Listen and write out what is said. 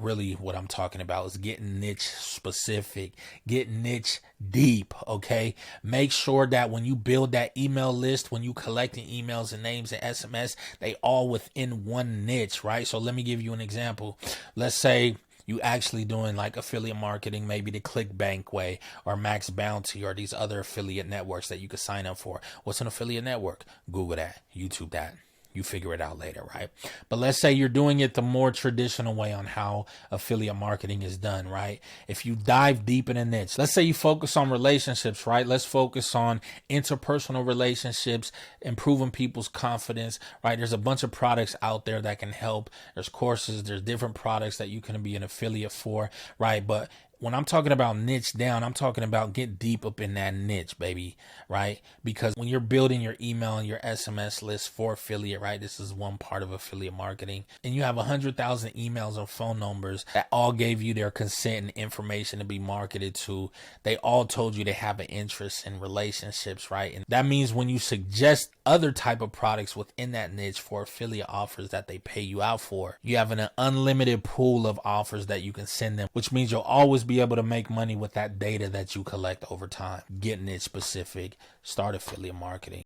Really what I'm talking about is getting niche specific, get niche deep. Okay. Make sure that when you build that email list, when you collecting emails and names and SMS, they all within one niche, right? So let me give you an example. Let's say you actually doing like affiliate marketing, maybe the ClickBank way or Max Bounty or these other affiliate networks that you could sign up for. What's an affiliate network? Google that, YouTube that. You figure it out later, right? But let's say you're doing it the more traditional way on how affiliate marketing is done, right? If you dive deep in a niche, let's say you focus on relationships, right? Let's focus on interpersonal relationships, improving people's confidence, right? There's a bunch of products out there that can help. There's courses, there's different products that you can be an affiliate for, right? But when I'm talking about niche down, I'm talking about get deep up in that niche, baby, right? Because when you're building your email and your SMS list for affiliate, right? This is one part of affiliate marketing. And you have 100,000 emails or phone numbers that all gave you their consent and information to be marketed to. They all told you they have an interest in relationships, right? And that means when you suggest other type of products within that niche for affiliate offers that they pay you out for, you have an unlimited pool of offers that you can send them, which means you'll always be able to make money with that data that you collect over time. Get niche specific, start affiliate marketing.